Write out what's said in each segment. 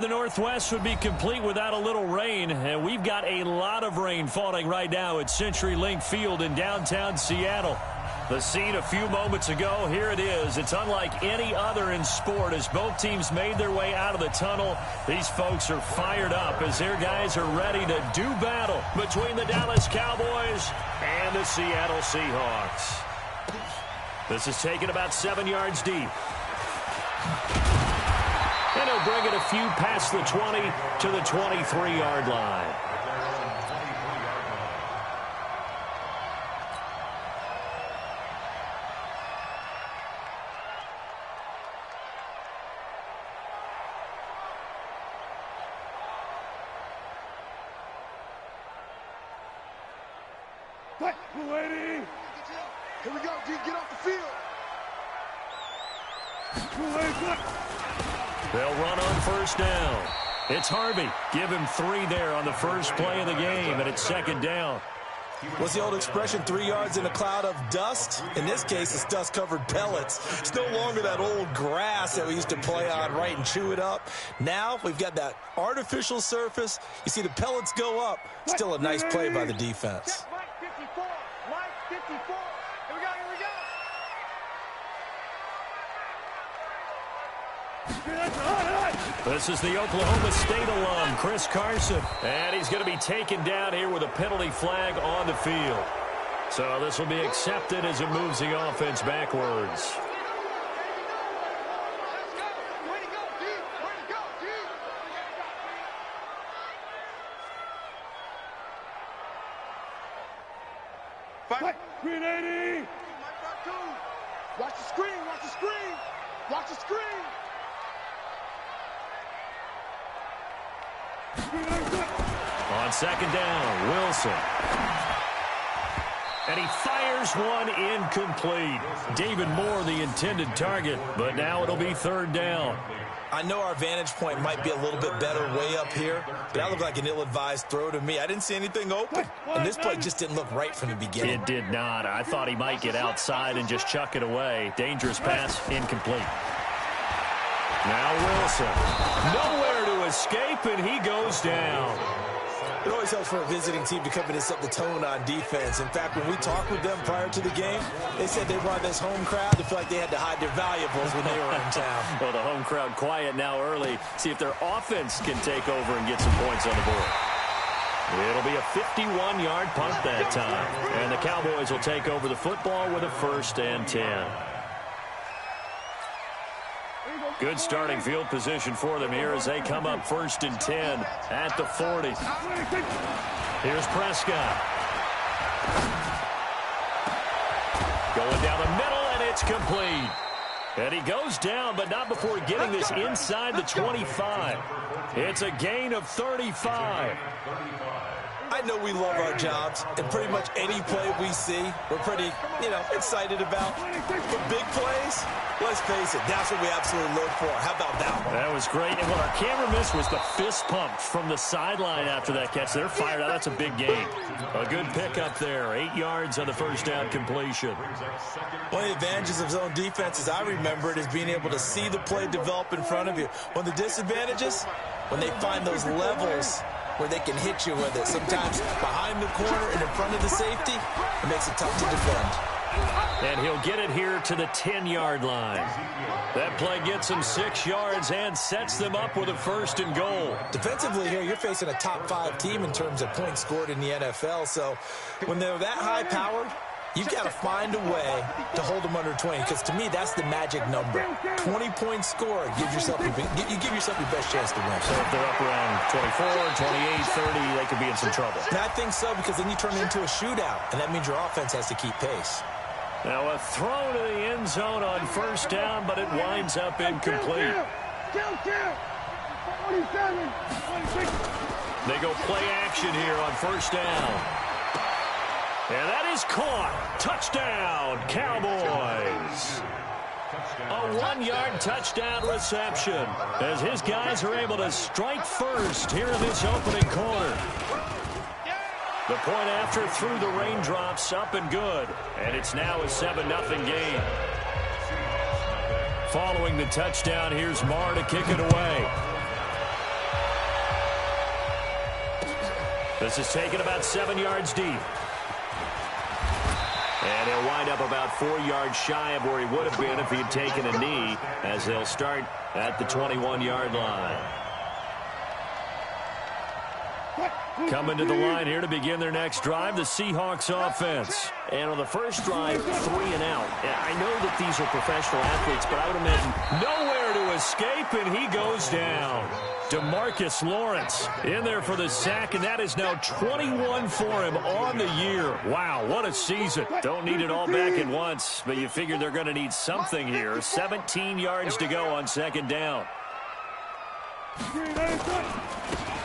The Northwest would be complete without a little rain, and we've got a lot of rain falling right now at CenturyLink Field in downtown Seattle. The scene a few moments ago, here it is. It's unlike any other in sport as both teams made their way out of the tunnel. These folks are fired up as their guys are ready to do battle between the Dallas Cowboys and the Seattle Seahawks. This is taken about 7 yards deep. And he'll bring it a few past the 20 to the 23-yard line. Lady. Here we go, D. Get off the field. They'll run on first down. It's Harvey. Give him 3 there on the first play of the game, and it's second down. What's the old expression, 3 yards in a cloud of dust? In this case, it's dust-covered pellets. It's no longer that old grass that we used to play on, right, and chew it up. Now we've got that artificial surface. You see the pellets go up. Still a nice play by the defense. This is the Oklahoma State alum, Chris Carson. And he's going to be taken down here with a penalty flag on the field. So this will be accepted as it moves the offense backwards. Green 80. Watch the screen, watch the screen. Watch the screen. On second down, Wilson. And he fires one incomplete. David Moore, the intended target, but now it'll be third down. I know our vantage point might be a little bit better way up here, but that looked like an ill-advised throw to me. I didn't see anything open, and this play just didn't look right from the beginning. It did not. I thought he might get outside and just chuck it away. Dangerous pass, incomplete. Now Wilson. Nowhere to escape, and he goes down. It always helps for a visiting team to come in and set the tone on defense. In fact, when we talked with them prior to the game, they said they wanted this home crowd to feel like they had to hide their valuables when they were in town. Well, the home crowd quiet now early. See if their offense can take over and get some points on the board. It'll be a 51-yard punt that time. And the Cowboys will take over the football with a 1st and 10. Good starting field position for them here as they come up 1st and 10 at the 40. Here's Prescott. Going down the middle, and it's complete. And he goes down, but not before getting this inside the 25. It's a gain of 35. I know we love our jobs, and pretty much any play we see, we're pretty, excited about. But big plays, let's face it, that's what we absolutely look for. How about that one? That was great. And what our camera missed was the fist pump from the sideline after that catch. They're fired out. That's a big gain. A good pickup there. 8 yards on the first down completion. One of the advantages of zone defense, as I remember it, is being able to see the play develop in front of you. One of the disadvantages, when they find those levels where they can hit you with it. Sometimes behind the corner and in front of the safety, it makes it tough to defend. And he'll get it here to the 10-yard line. That play gets him 6 yards and sets them up with a 1st and goal. Defensively here, you're facing a top 5 team in terms of points scored in the NFL. So when they're that high-powered, you've got to find a way to hold them under 20, because to me, that's the magic number. 20 points scored, you give yourself your best chance to win. So if they're up around 24, 28, 30, they could be in some trouble. And I think so, because then you turn it into a shootout, and that means your offense has to keep pace. Now a throw to the end zone on 1st down, but it winds up incomplete. They go play action here on 1st down. And that is caught. Touchdown, Cowboys. A 1-yard touchdown reception as his guys are able to strike first here in this opening quarter. The point after through the raindrops, up and good. And it's now a 7-0 game. Following the touchdown, here's Marr to kick it away. This is taken about 7 yards deep. And he'll wind up about 4 yards shy of where he would have been if he had taken a knee, as they'll start at the 21-yard line. Coming to the line here to begin their next drive, the Seahawks offense. And on the first drive, 3 and out. I know that these are professional athletes, but I would imagine nowhere to escape, and he goes down. DeMarcus Lawrence in there for the sack, and that is now 21 for him on the year. Wow, what a season. Don't need it all back at once, but you figure they're going to need something here. 17 yards to go on second down.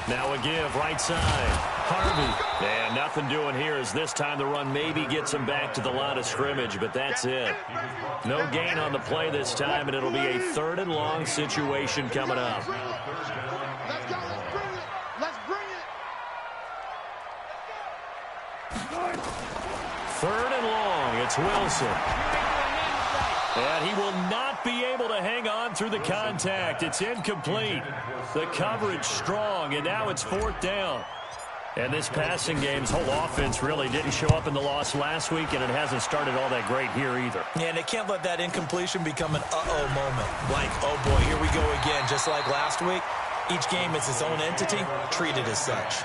Now a give, right side. Harvey. And nothing doing here as this time the run maybe gets him back to the line of scrimmage, but that's it. No gain on the play this time, and it'll be a 3rd and long situation coming up. Let's go. Let's bring it. 3rd and long. It's Wilson. And he will not be able to hang on through the contact. It's incomplete. The coverage strong, and now it's 4th down. And this passing game's whole offense really didn't show up in the loss last week, and it hasn't started all that great here either. Yeah, and they can't let that incompletion become an uh-oh moment. Like, oh boy, here we go again, just like last week. Each game is its own entity, treated as such.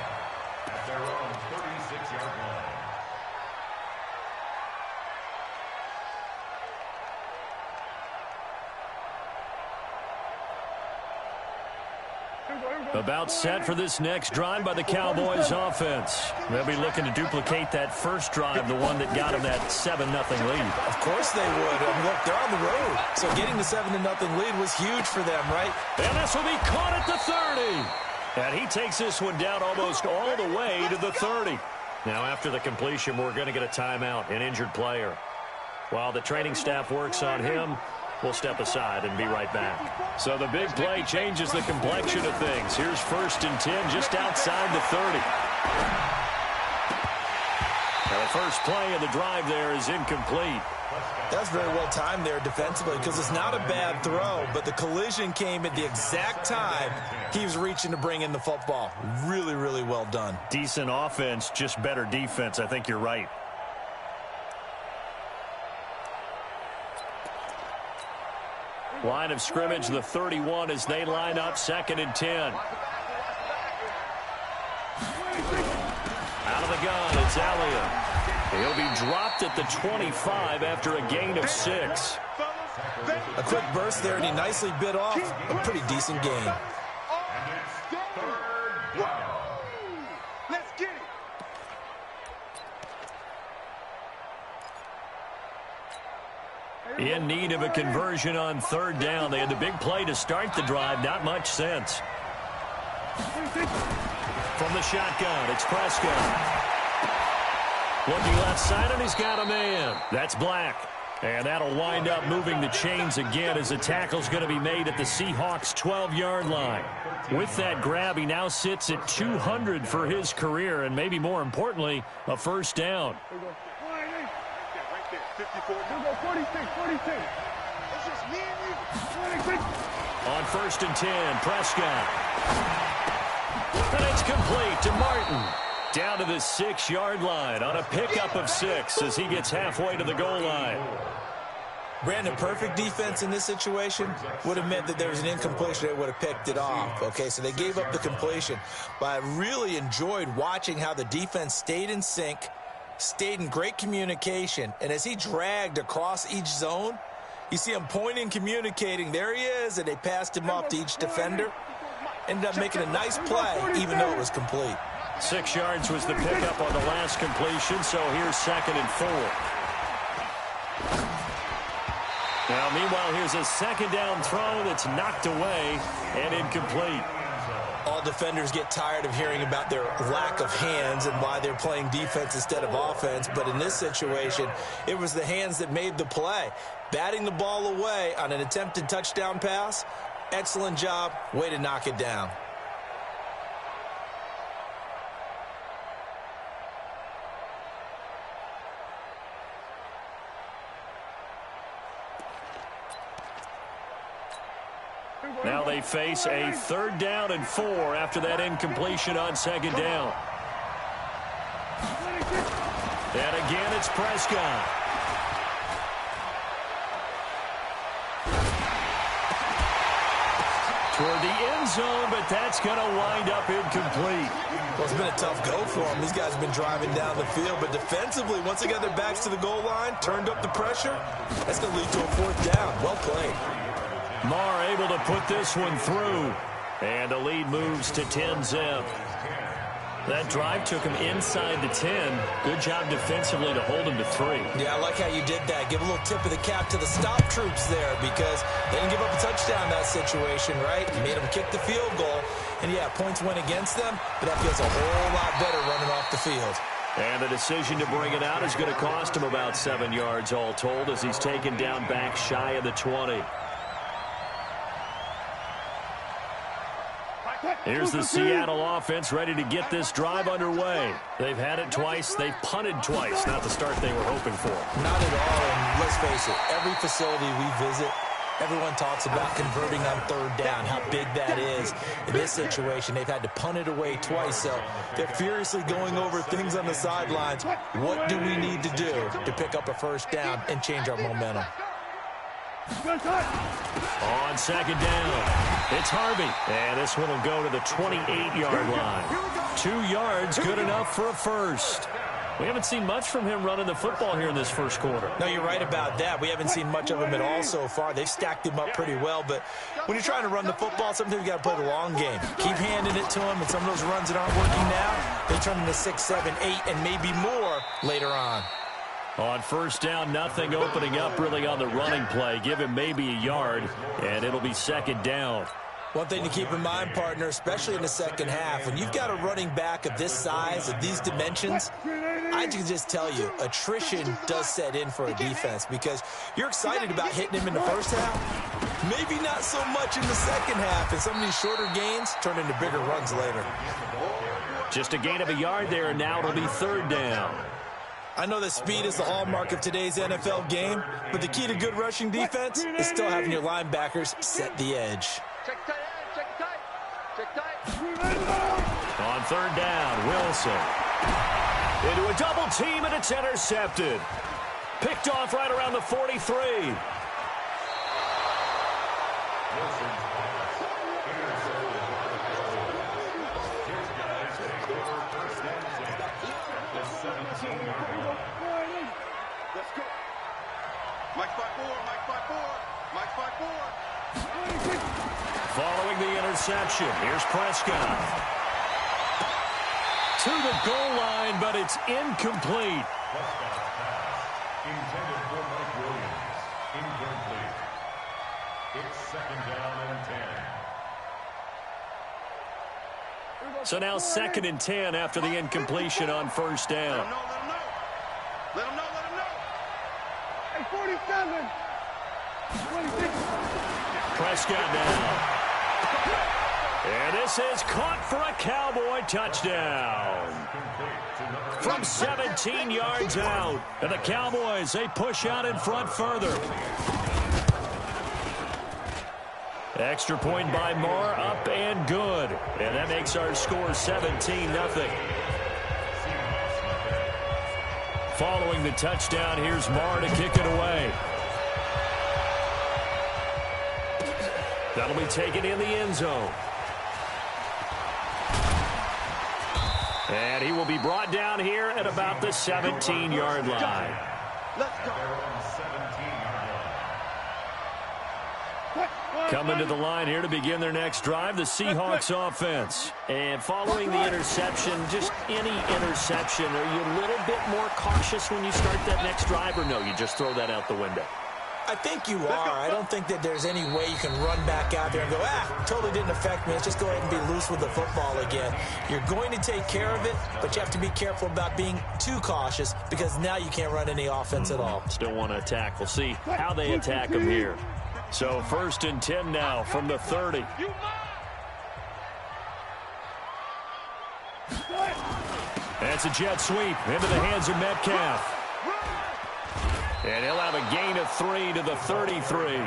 About set for this next drive by the Cowboys offense. They'll be looking to duplicate that first drive, the one that got them that 7-0 lead. Of course they would. I mean, look, they're on the road. So getting the 7-0 lead was huge for them, right? And this will be caught at the 30. And he takes this one down almost all the way to the 30. Now after the completion, we're going to get a timeout, an injured player. While the training staff works on him, we'll step aside and be right back. So the big play changes the complexion of things. Here's 1st and 10 just outside the 30. Now the first play of the drive there is incomplete. That's very well timed there defensively because it's not a bad throw, but the collision came at the exact time he was reaching to bring in the football. Really, really well done. Decent offense, just better defense. I think you're right. Line of scrimmage, the 31 as they line up 2nd and 10. Out of the gun, it's Elliott. He'll be dropped at the 25 after a gain of 6. A quick burst there, and he nicely bit off a pretty decent gain. Let's get it. In need of a conversion on 3rd down. They had the big play to start the drive. Not much sense. From the shotgun, it's Prescott. Looking left side, and he's got a man. That's Black. And that'll wind up moving the chains again as the tackle's going to be made at the Seahawks' 12-yard line. With that grab, he now sits at 200 for his career, and maybe more importantly, a 1st down. 54. 46. It's just me and you. On 1st and 10, Prescott. And it's complete to Martin. Down to the 6-yard line on a pickup of 6 as he gets halfway to the goal line. Brandon, perfect defense in this situation would have meant that there was an incompletion. They would have picked it off. Okay, so they gave up the completion. But I really enjoyed watching how the defense stayed in sync, stayed in great communication, and as he dragged across each zone, you see him pointing, communicating. There he is, and they passed him off to each defender. Ended up making a nice play, even though it was complete. 6 yards was the pickup on the last completion, so here's 2nd and 4. Now, meanwhile, here's a 2nd down throw that's knocked away and incomplete. All defenders get tired of hearing about their lack of hands and why they're playing defense instead of offense. But in this situation, it was the hands that made the play. Batting the ball away on an attempted touchdown pass, excellent job. Way to knock it down. Now they face a 3rd down and 4 after that incompletion on 2nd down. And again, it's Prescott. Toward the end zone, but that's going to wind up incomplete. Well, it's been a tough go for them. These guys have been driving down the field, but defensively, once they got their backs to the goal line, turned up the pressure, that's going to lead to a fourth down. Well played. Marr able to put this one through, and the lead moves to 10-zip. That drive took him inside the 10. Good job defensively to hold him to 3. Yeah, I like how you did that. Give a little tip of the cap to the stop troops there because they didn't give up a touchdown in that situation, right? You made them kick the field goal. And, yeah, points went against them, but that feels a whole lot better running off the field. And the decision to bring it out is going to cost him about 7 yards all told as he's taken down back shy of the 20. Here's the Seattle offense ready to get this drive underway. They've had it twice. They've punted twice. Not the start they were hoping for. Not at all, and let's face it, every facility we visit, everyone talks about converting on third down, how big that is. In this situation, they've had to punt it away twice, so they're furiously going over things on the sidelines. What do we need to do to pick up a first down and change our momentum? On second down, it's Harvey. And this one will go to the 28-yard line. 2 yards, good enough for a first. We haven't seen much from him running the football here in this first quarter. No, you're right about that. We haven't seen much of him at all so far. They've stacked him up pretty well, but when you're trying to run the football, sometimes you got to play the long game. Keep handing it to him, and some of those runs that aren't working now, they turn into 6, 7, 8, and maybe more later on. On first down, nothing opening up really on the running play. Give him maybe a yard, and it'll be second down. One thing to keep in mind, partner, especially in the second half, when you've got a running back of this size, of these dimensions, I can just tell you, attrition does set in for a defense because you're excited about hitting him in the first half, maybe not so much in the second half, and some of these shorter gains turn into bigger runs later. Just a gain of a yard there, and now it'll be third down. I know that speed is the hallmark of today's NFL game, but the key to good rushing defense is still having your linebackers set the edge. Check tight. On third down, Wilson. Into a double team, and it's intercepted. Picked off right around the 43. Let's go. Mike 5-4. Following the interception, here's Prescott. To the goal line, but it's incomplete. Intended for Mike Williams. Incomplete. It's second down and 10. So now second and 10 after the incompletion on first down. Let him know. Hey, 47. 26. Prescott now. And this is caught for a Cowboy touchdown. From 17 yards out. And the Cowboys, they push out in front further. Extra point by Marr, up and good. And that makes our score 17-0. Following the touchdown, here's Marr to kick it away. That'll be taken in the end zone. And he will be brought down here at about the 17-yard line. Let's go. Coming to the line here to begin their next drive, the Seahawks offense. And following the interception, just any interception, are you a little bit more cautious when you start that next drive, or no, you just throw that out the window? I think you are. I don't think that there's any way you can run back out there and go, totally didn't affect me. Let's just go ahead and be loose with the football again. You're going to take care of it, but you have to be careful about being too cautious because now you can't run any offense at all. Still want to attack. We'll see how they attack them here. So first and 10 now from the 30. That's a jet sweep into the hands of Metcalf. And he'll have a gain of 3 to the 33.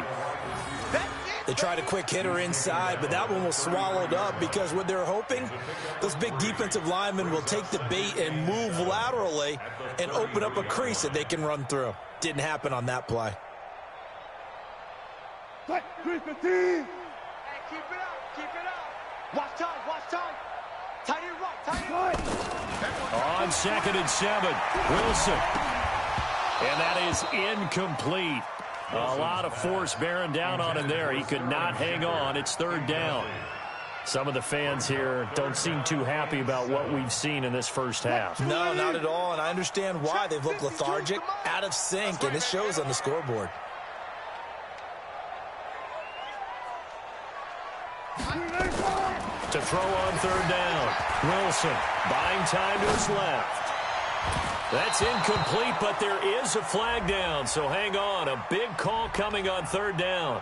They tried a quick hitter inside, but that one was swallowed up because what they're hoping, those big defensive linemen will take the bait and move laterally and open up a crease that they can run through. Didn't happen on that play. Hey, keep it up, keep it up. Watch time, watch time. Tight it right, tight it right. On 2nd and 7, Wilson. And that is incomplete. A lot of force bearing down on him there. He could not hang on. It's 3rd down. Some of the fans here don't seem too happy about what we've seen in this first half. No, not at all, and I understand why. They've looked lethargic, out of sync, and it shows on the scoreboard. To throw on 3rd down. Wilson buying time to his left. That's incomplete, but there is a flag down, so hang on. A big call coming on 3rd down.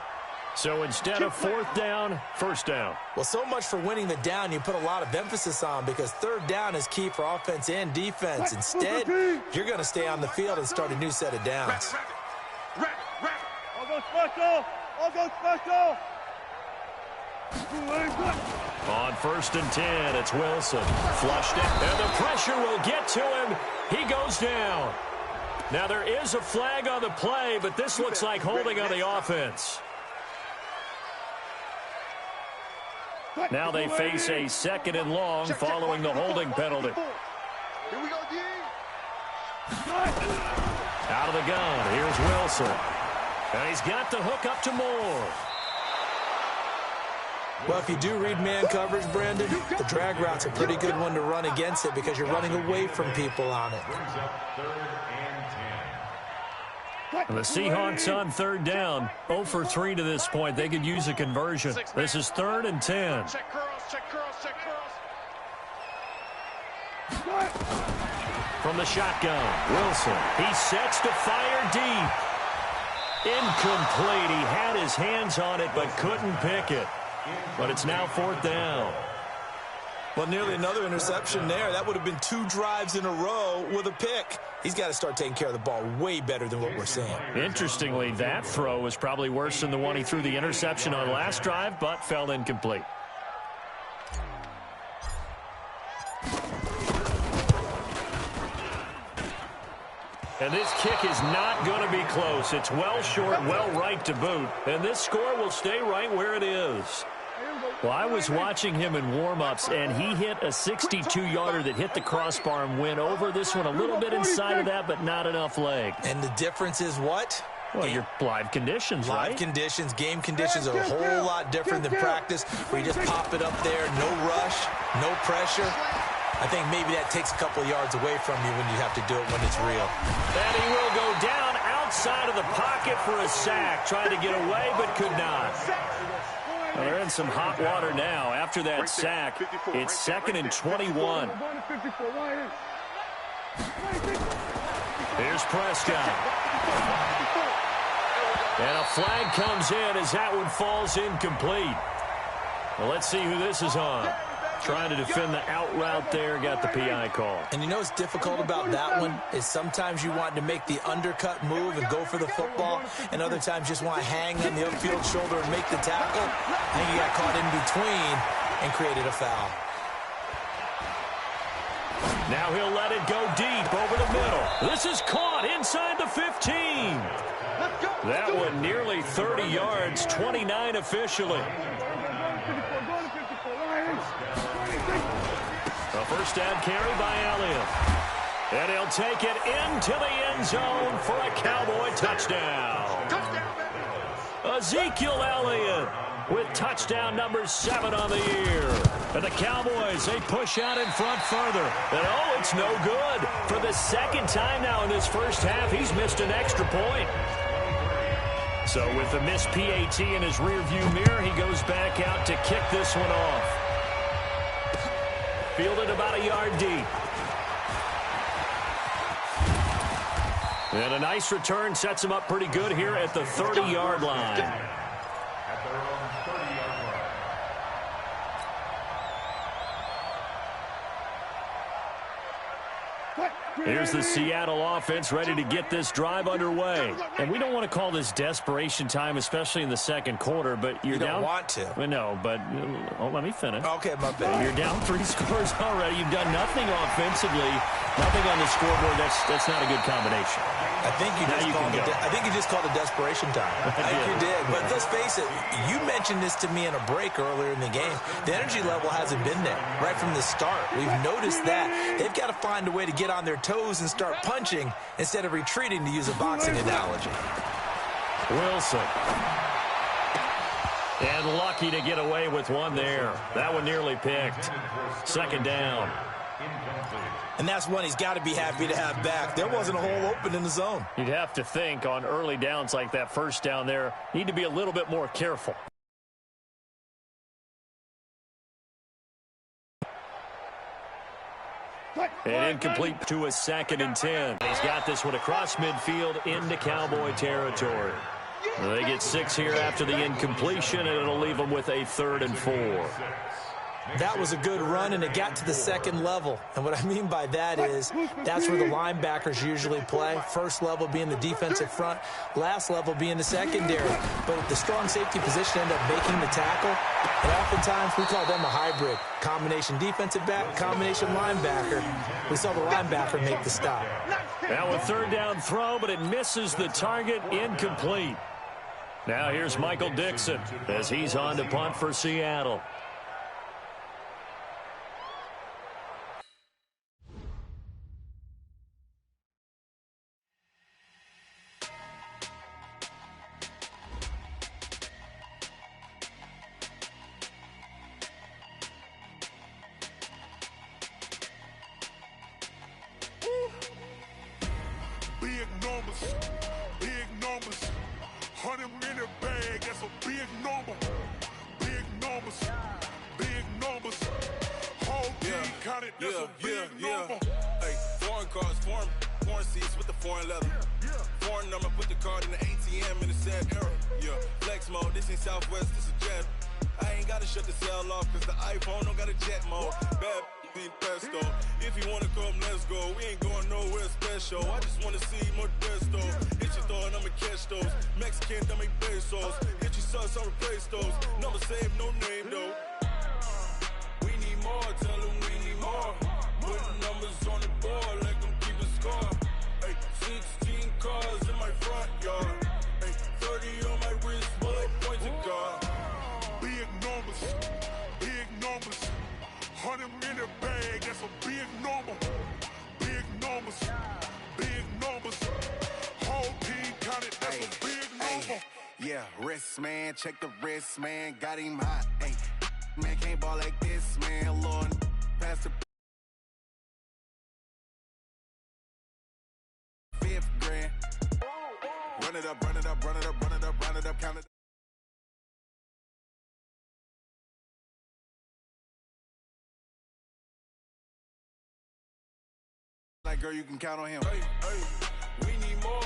So instead of 4th down, 1st down. Well, so much for winning the down you put a lot of emphasis on because 3rd down is key for offense and defense. Instead, you're going to stay on the field and start a new set of downs. I'll go special. I'll go special. On 1st and 10, it's Wilson. Flushed it, and the pressure will get to him. He goes down. Now, there is a flag on the play, but this looks like holding on the offense. Now they face a 2nd and long following the holding penalty. Here we go, D. Out of the gun, here's Wilson. And he's got the hook up to Moore. Well, if you do read man coverage, Brandon, the drag route's a pretty good one to run against it because you're running away from people on it. And the Seahawks on 3rd down, 0 for 3 to this point. They could use a conversion. This is 3rd and 10. Check curls, check curls, check curls. From the shotgun, Wilson. He sets to fire deep. Incomplete. He had his hands on it but couldn't pick it. But it's now 4th down. Well, nearly another interception there. That would have been 2 drives in a row with a pick. He's got to start taking care of the ball way better than what we're seeing. Interestingly, that throw was probably worse than the one he threw the interception on last drive, but fell incomplete. And this kick is not going to be close. It's well short, well right to boot. And this score will stay right where it is. Well, I was watching him in warm-ups, and he hit a 62-yarder that hit the crossbar and went over. This one a little bit inside of that, but not enough leg. And the difference is what? Well, your live conditions, right? Live conditions, game conditions are a whole lot different than practice, where you just pop it up there, no rush, no pressure. I think maybe that takes a couple yards away from you when you have to do it when it's real. And he will go down outside of the pocket for a sack. Tried to get away, but could not. Well, they're in some hot water now. After that sack, it's 2nd and 21. Here's Prescott. And a flag comes in as that one falls incomplete. Well, let's see who this is on. Trying to defend the out route there, got the PI call. And you know what's difficult about that one is sometimes you want to make the undercut move and go for the football, and other times just want to hang on the upfield shoulder and make the tackle. I think he got caught in between and created a foul. Now he'll let it go deep over the middle. This is caught inside the 15. That one nearly 30 yards, 29 officially. A first down carry by Elliott. And he'll take it into the end zone for a Cowboy touchdown. Ezekiel Elliott with touchdown number 7 on the year. And the Cowboys, they push out in front further. And oh, it's no good. For the 2nd time now in this first half, he's missed an extra point. So with the missed PAT in his rearview mirror, he goes back out to kick this one off. Fielded about a yard deep. And a nice return sets him up pretty good here at the 30-yard line. At their own 30-yard line. Here's the Seattle offense ready to get this drive underway. And we don't want to call this desperation time, especially in the second quarter, but you're down. You don't want to. Well, no, but let me finish. Okay, my bad. You're down 3 scores already. You've done nothing offensively, nothing on the scoreboard. That's not a good combination. I think you just called it desperation time. I think you did. But let's face it, you mentioned this to me in a break earlier in the game. The energy level hasn't been there right from the start. We've noticed that. They've got to find a way to get on their toes and start punching instead of retreating, to use a boxing analogy. Wilson. And lucky to get away with one there. That one nearly picked. Second down. And that's one he's got to be happy to have back. There wasn't a hole open in the zone. You'd have to think on early downs like that first down there, need to be a little bit more careful. And incomplete to a 2nd and 10. He's got this one across midfield into Cowboy territory. They get 6 here after the incompletion, and it'll leave them with a 3rd and 4. That was a good run, and it got to the second level. And what I mean by that is that's where the linebackers usually play. First level being the defensive front, last level being the secondary. But the strong safety position ended up making the tackle. And oftentimes we call them a hybrid. Combination defensive back, combination linebacker. We saw the linebacker make the stop. Now a 3rd down throw, but it misses the target, incomplete. Now here's Michael Dixon as he's on to punt for Seattle. Big numbers, 100-minute bag, that's a big number. Big numbers, whole team counted, that's a big number. Hey, foreign cars, foreign seats with the foreign leather. Foreign number, put the card in the ATM in the sad era. Yeah, flex mode, this ain't Southwest, this a jet. I ain't gotta shut the cell off, cause the iPhone don't got a jet mode. Bad need pesto. If you wanna come, let's go. We ain't going nowhere special. I just wanna see more desto. Hit your thought, I'ma catch those. Mexican, I make pesos. Hit your sauce, I'll replace those. Number save, no name though. We need more, tell them we need more. Putting numbers on the board, let them keep a score. Hey, 16 cars in my front yard. Hey, 30 on my wrist, bullet points of God. Big numbers, 100-minute bag, that's a big number. Big numbers, whole team counted, that's a big number. Yeah, wrist man, check the wrist man, got him hot. Ay, man can't ball like this, man. Lord, pass the 5th grand. Run it up, count it. Like, girl, you can count on him. Hey, we need more.